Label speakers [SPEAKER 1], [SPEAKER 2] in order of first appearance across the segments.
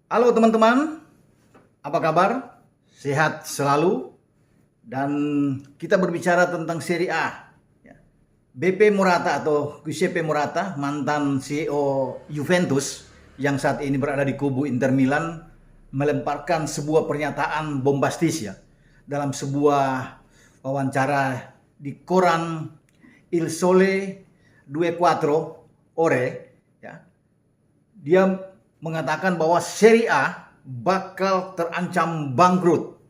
[SPEAKER 1] Halo teman-teman, apa kabar? Sehat selalu? Dan kita berbicara tentang Serie A. BP Morata atau Giuseppe Morata, mantan CEO Juventus yang saat ini berada di kubu Inter Milan, melemparkan sebuah pernyataan bombastis ya dalam sebuah wawancara di koran Il Sole 24 Ore ya. Dia mengatakan bahwa Serie A bakal terancam bangkrut.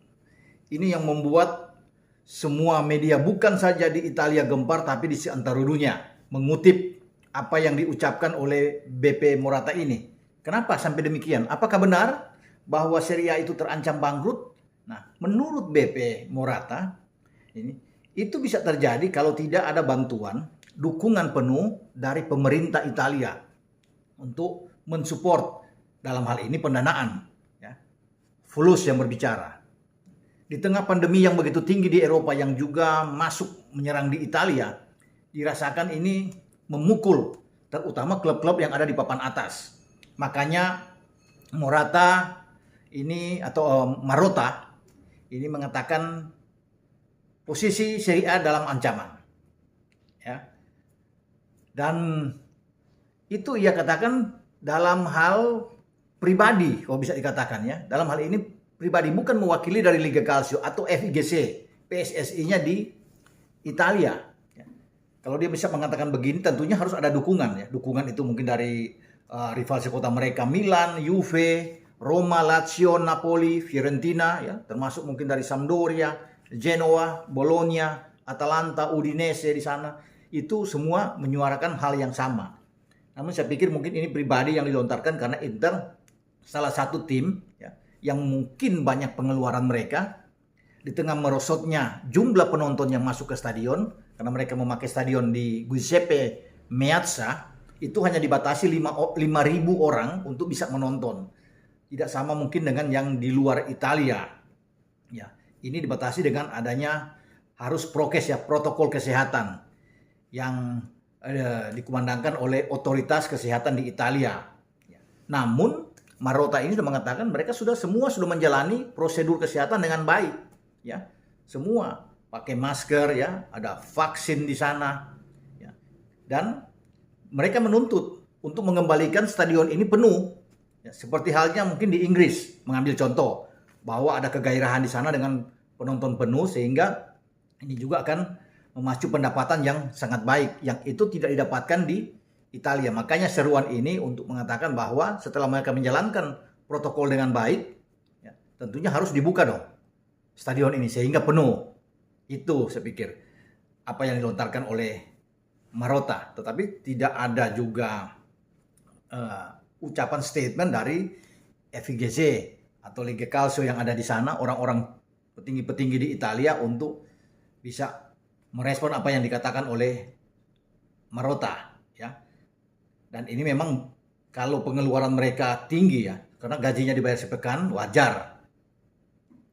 [SPEAKER 1] Ini yang membuat semua media bukan saja di Italia gempar tapi di seantero dunia mengutip apa yang diucapkan oleh BP Morata ini. Kenapa sampai demikian? Apakah benar bahwa Serie A itu terancam bangkrut? Nah, menurut BP Morata itu bisa terjadi kalau tidak ada bantuan, dukungan penuh dari pemerintah Italia untuk mensupport dalam hal ini pendanaan, ya. Fulus yang berbicara. Di tengah pandemi yang begitu tinggi di Eropa yang juga masuk menyerang di Italia, dirasakan ini memukul terutama klub-klub yang ada di papan atas. Makanya Morata ini atau Marotta ini mengatakan posisi Serie A dalam ancaman, ya. Dan itu ia katakan dalam hal pribadi, kalau bisa dikatakan ya. Dalam hal ini pribadi, bukan mewakili dari Liga Calcio atau FIGC, PSSI-nya di Italia. Kalau dia bisa mengatakan begini, tentunya harus ada dukungan ya. Dukungan itu mungkin dari rival sekota mereka, Milan, Juve, Roma, Lazio, Napoli, Fiorentina, ya, termasuk mungkin dari Sampdoria, Genoa, Bologna, Atalanta, Udinese di sana. Itu semua menyuarakan hal yang sama. Namun saya pikir mungkin ini pribadi yang dilontarkan karena Inter salah satu tim ya, yang mungkin banyak pengeluaran mereka di tengah merosotnya jumlah penonton yang masuk ke stadion karena mereka memakai stadion di Giuseppe Meazza itu hanya dibatasi 5.000 orang untuk bisa menonton. Tidak sama mungkin dengan yang di luar Italia. Ya, ini dibatasi dengan adanya harus prokes ya, protokol kesehatan yang dikumandangkan oleh otoritas kesehatan di Italia. Namun Marotta ini sudah mengatakan mereka semua sudah menjalani prosedur kesehatan dengan baik, ya. Semua pakai masker ya, ada vaksin di sana, ya. Dan mereka menuntut untuk mengembalikan stadion ini penuh, ya, seperti halnya mungkin di Inggris, mengambil contoh bahwa ada kegairahan di sana dengan penonton penuh sehingga ini juga akan memacu pendapatan yang sangat baik yang itu tidak didapatkan di Italia. Makanya seruan ini untuk mengatakan bahwa setelah mereka menjalankan protokol dengan baik, ya, tentunya harus dibuka dong stadion ini sehingga penuh. Itu saya pikir apa yang dilontarkan oleh Marotta. Tetapi tidak ada juga ucapan statement dari FIGC atau Liga Calcio yang ada di sana, orang-orang petinggi-petinggi di Italia untuk bisa merespon apa yang dikatakan oleh Marotta, ya. Dan ini memang kalau pengeluaran mereka tinggi ya, karena gajinya dibayar sepekan, wajar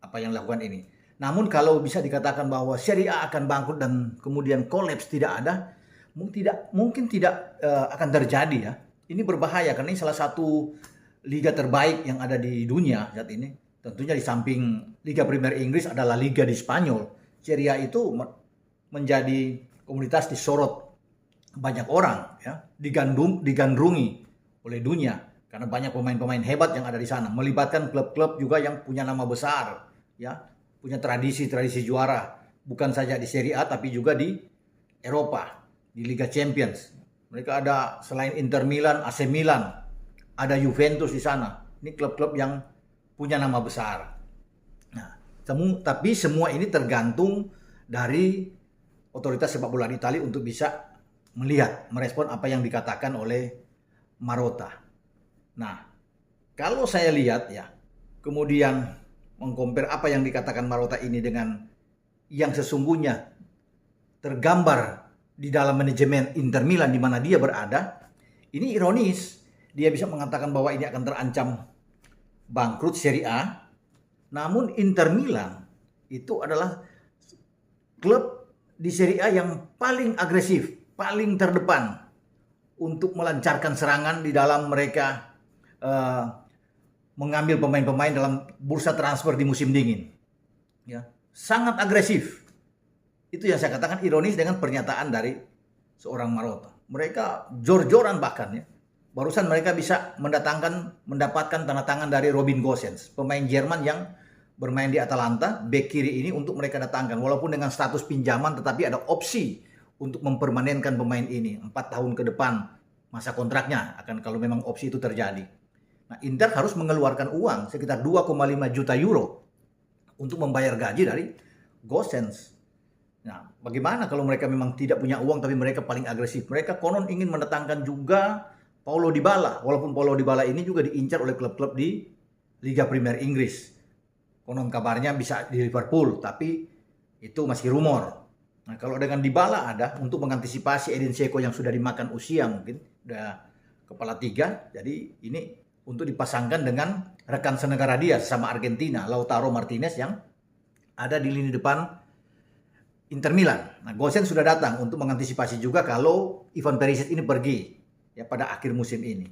[SPEAKER 1] apa yang dilakukan ini. Namun kalau bisa dikatakan bahwa Serie A akan bangkrut dan kemudian kolaps tidak ada, mungkin tidak akan terjadi ya. Ini berbahaya karena ini salah satu liga terbaik yang ada di dunia saat ini. Tentunya di samping Liga Premier Inggris adalah Liga di Spanyol. Serie A itu menjadi komunitas disorot banyak orang ya, digandrungi oleh dunia karena banyak pemain-pemain hebat yang ada di sana, melibatkan klub-klub juga yang punya nama besar ya, punya tradisi juara bukan saja di Serie A tapi juga di Eropa, di Liga Champions. Mereka ada selain Inter Milan, AC Milan, ada Juventus di sana. Ini klub-klub yang punya nama besar. Nah, tapi semua ini tergantung dari otoritas sepak bola di Italia untuk bisa melihat, merespon apa yang dikatakan oleh Marotta. Nah, kalau saya lihat ya, kemudian mengcompare apa yang dikatakan Marotta ini dengan yang sesungguhnya tergambar di dalam manajemen Inter Milan di mana dia berada, ini ironis. Dia bisa mengatakan bahwa ini akan terancam bangkrut Serie A, namun Inter Milan itu adalah klub di Serie A yang paling agresif, paling terdepan untuk melancarkan serangan di dalam mereka mengambil pemain-pemain dalam bursa transfer di musim dingin. Ya, sangat agresif. Itu yang saya katakan ironis dengan pernyataan dari seorang Marotta. Mereka jor-joran bahkan ya. Barusan mereka bisa mendapatkan tanda tangan dari Robin Gosens, pemain Jerman yang bermain di Atalanta, bek kiri ini untuk mereka datangkan. Walaupun dengan status pinjaman, tetapi ada opsi untuk mempermanenkan pemain ini 4 tahun ke depan masa kontraknya akan kalau memang opsi itu terjadi. Nah, Inter harus mengeluarkan uang sekitar 2,5 juta euro untuk membayar gaji dari Gosens. Nah, bagaimana kalau mereka memang tidak punya uang tapi mereka paling agresif? Mereka konon ingin mendatangkan juga Paulo Dybala, walaupun Paulo Dybala ini juga diincar oleh klub-klub di Liga Premier Inggris. Konon kabarnya bisa di Liverpool, tapi itu masih rumor. Nah, kalau dengan Dybala ada untuk mengantisipasi Edin Dzeko yang sudah dimakan usia mungkin, udah kepala 3, jadi ini untuk dipasangkan dengan rekan senegara dia sama Argentina, Lautaro Martinez yang ada di lini depan Inter Milan. Nah, Gosens sudah datang untuk mengantisipasi juga kalau Ivan Perisic ini pergi ya pada akhir musim ini.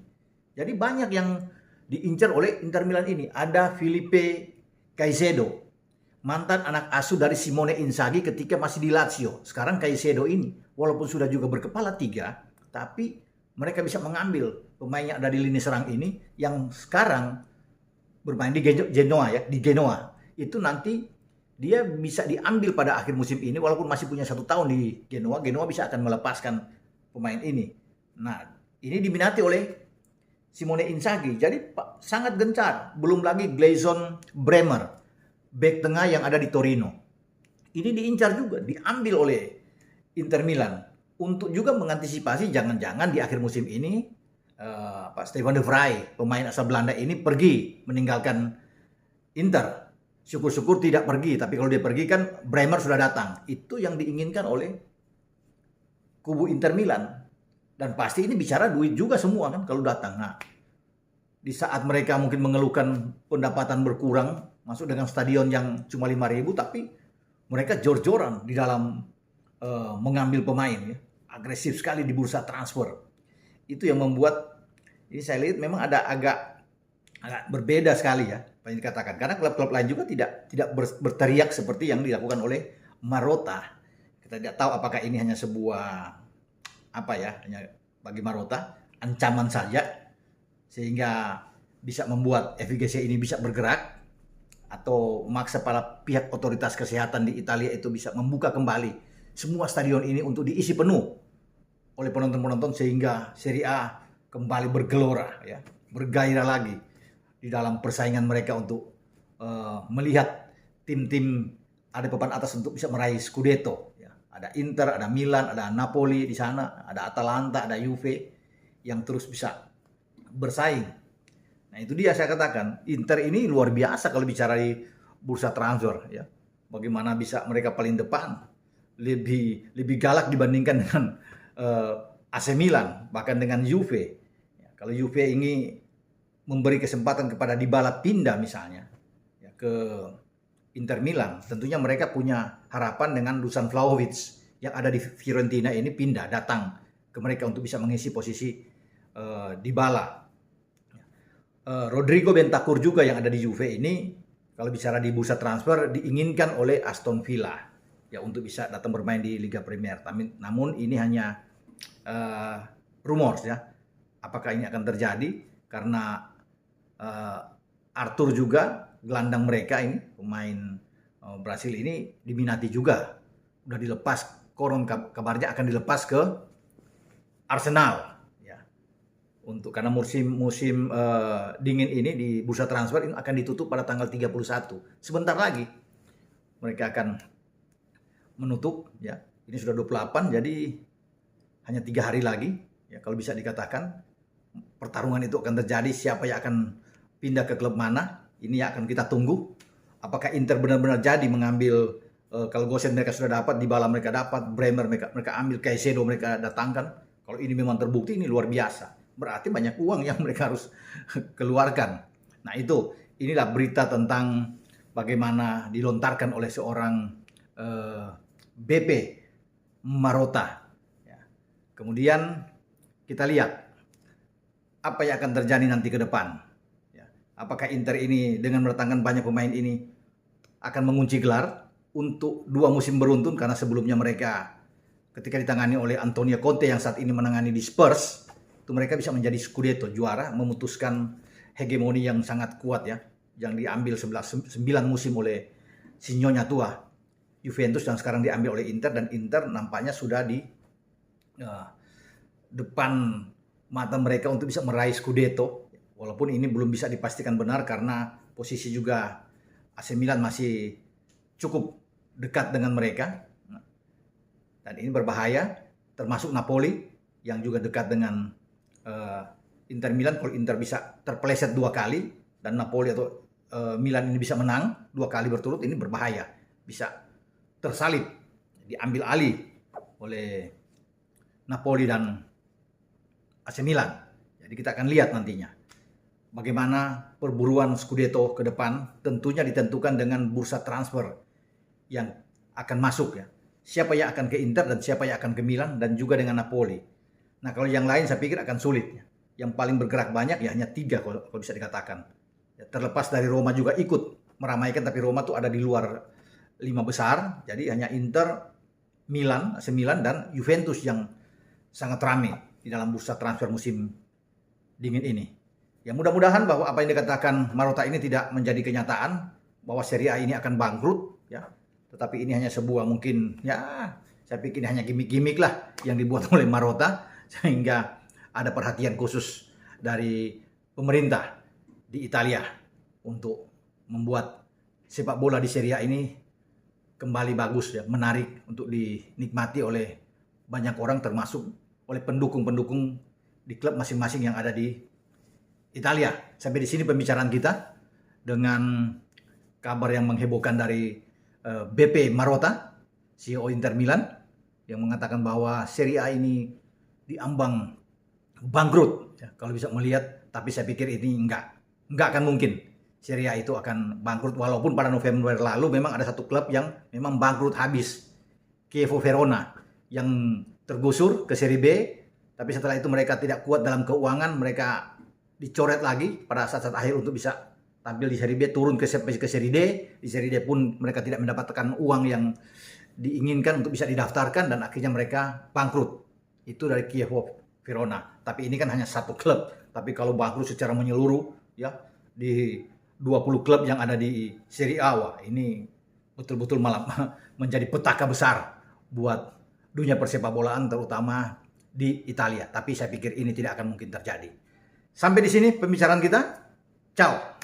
[SPEAKER 1] Jadi banyak yang diincar oleh Inter Milan ini. Ada Filipe Caicedo, mantan anak asuh dari Simone Inzaghi ketika masih di Lazio. Sekarang Caicedo ini walaupun sudah juga berkepala 3, tapi mereka bisa mengambil pemain yang ada di lini serang ini yang sekarang bermain di Genoa ya, di Genoa. Itu nanti dia bisa diambil pada akhir musim ini walaupun masih punya 1 tahun di Genoa. Genoa bisa akan melepaskan pemain ini. Nah, ini diminati oleh Simone Inzaghi. Jadi sangat gencar. Belum lagi Gleison Bremer, bek tengah yang ada di Torino. Ini diincar juga, diambil oleh Inter Milan untuk juga mengantisipasi jangan-jangan di akhir musim ini Pak Stefan de Vrij, pemain asal Belanda ini pergi meninggalkan Inter. Syukur-syukur tidak pergi, tapi kalau dia pergi kan Bremer sudah datang. Itu yang diinginkan oleh kubu Inter Milan. Dan pasti ini bicara duit juga semua kan kalau datang. Nah, di saat mereka mungkin mengeluhkan pendapatan berkurang, masuk dengan stadion yang cuma 5.000, tapi mereka jor-joran di dalam mengambil pemain. Ya. Agresif sekali di bursa transfer. Itu yang membuat, ini saya lihat memang ada agak berbeda sekali ya, apa yang dikatakan. Karena klub-klub lain juga tidak berteriak seperti yang dilakukan oleh Marotta. Kita tidak tahu apakah ini hanya sebuah hanya bagi Marotta ancaman saja sehingga bisa membuat FIGC ini bisa bergerak atau memaksa para pihak otoritas kesehatan di Italia itu bisa membuka kembali semua stadion ini untuk diisi penuh oleh penonton-penonton sehingga Serie A kembali bergelora ya, bergairah lagi di dalam persaingan mereka untuk melihat tim-tim ada papan atas untuk bisa meraih Scudetto. Ada Inter, ada Milan, ada Napoli di sana, ada Atalanta, ada Juve yang terus bisa bersaing. Nah, itu dia saya katakan, Inter ini luar biasa kalau bicara di bursa transfer ya. Bagaimana bisa mereka paling depan, lebih galak dibandingkan dengan AC Milan, bahkan dengan Juve. Ya, kalau Juve ini memberi kesempatan kepada Dybala pindah misalnya ya, ke Inter Milan, tentunya mereka punya harapan dengan Dusan Vlahovic yang ada di Fiorentina ini pindah datang ke mereka untuk bisa mengisi posisi Dybala. Rodrigo Bentancur juga yang ada di Juve ini kalau bicara di bursa transfer diinginkan oleh Aston Villa ya untuk bisa datang bermain di Liga Premier. Namun ini hanya rumors ya. Apakah ini akan terjadi karena Arthur juga gelandang mereka ini pemain Brasil ini diminati juga, udah dilepas, konon kabarnya akan dilepas ke Arsenal ya untuk karena musim dingin ini di bursa transfer ini akan ditutup pada tanggal 31. Sebentar lagi mereka akan menutup ya, ini sudah 28 jadi hanya 3 hari lagi ya, kalau bisa dikatakan pertarungan itu akan terjadi, siapa yang akan pindah ke klub mana. Ini akan kita tunggu. Apakah Inter benar-benar jadi mengambil kalau Gosens mereka sudah dapat, Dybala mereka dapat, Bremer mereka ambil, Caicedo mereka datangkan. Kalau ini memang terbukti ini luar biasa. Berarti banyak uang yang mereka harus keluarkan. Nah inilah berita tentang bagaimana dilontarkan oleh seorang BP Marotta. Ya. Kemudian kita lihat apa yang akan terjadi nanti ke depan. apakah Inter ini dengan mendatangkan banyak pemain ini akan mengunci gelar untuk 2 musim beruntun, karena sebelumnya mereka ketika ditangani oleh Antonio Conte yang saat ini menangani di Spurs, itu mereka bisa menjadi Scudetto, juara, memutuskan hegemoni yang sangat kuat ya, yang diambil 9 musim oleh Sinyonya tua Juventus dan sekarang diambil oleh Inter, dan Inter nampaknya sudah di depan mata mereka untuk bisa meraih Scudetto, walaupun ini belum bisa dipastikan benar karena posisi juga AC Milan masih cukup dekat dengan mereka. Dan ini berbahaya, termasuk Napoli yang juga dekat dengan Inter Milan. Kalau Inter bisa terpeleset 2 kali dan Napoli atau Milan ini bisa menang 2 kali berturut, ini berbahaya, bisa tersalib, diambil alih oleh Napoli dan AC Milan. Jadi kita akan lihat nantinya bagaimana perburuan Scudetto ke depan, tentunya ditentukan dengan bursa transfer yang akan masuk ya. Siapa yang akan ke Inter dan siapa yang akan ke Milan, dan juga dengan Napoli. Nah, kalau yang lain saya pikir akan sulit. Yang paling bergerak banyak ya hanya 3 kalau bisa dikatakan. Ya, terlepas dari Roma juga ikut meramaikan, tapi Roma tuh ada di luar 5 besar. Jadi hanya Inter, Milan, AC Milan, dan Juventus yang sangat ramai di dalam bursa transfer musim dingin ini. Ya, mudah-mudahan bahwa apa yang dikatakan Marotta ini tidak menjadi kenyataan, bahwa Serie A ini akan bangkrut ya. Tetapi ini hanya sebuah mungkin ya, saya pikir ini hanya gimmick-gimmick lah yang dibuat oleh Marotta, sehingga ada perhatian khusus dari pemerintah di Italia untuk membuat sepak bola di Serie A ini kembali bagus ya, menarik untuk dinikmati oleh banyak orang, termasuk oleh pendukung-pendukung di klub masing-masing yang ada di Italia. Sampai di sini pembicaraan kita dengan kabar yang menghebohkan dari BP Marotta, CEO Inter Milan, yang mengatakan bahwa Serie A ini diambang bangkrut ya, kalau bisa melihat. Tapi saya pikir ini enggak akan mungkin Serie A itu akan bangkrut, walaupun pada November lalu memang ada satu klub yang memang bangkrut habis, Chievo Verona, yang tergusur ke Serie B. Tapi setelah itu mereka tidak kuat dalam keuangan, mereka dicoret lagi pada saat-saat akhir untuk bisa tampil di Serie B, turun ke Serie D. Di Serie D pun mereka tidak mendapatkan uang yang diinginkan untuk bisa didaftarkan, dan akhirnya mereka bangkrut. Itu dari Chievo Verona. Tapi ini kan hanya satu klub. Tapi kalau bangkrut secara menyeluruh ya di 20 klub yang ada di Serie A, wah ini betul-betul malah menjadi petaka besar buat dunia persepak bolaan, terutama di Italia. Tapi saya pikir ini tidak akan mungkin terjadi. Sampai di sini pembicaraan kita. Ciao.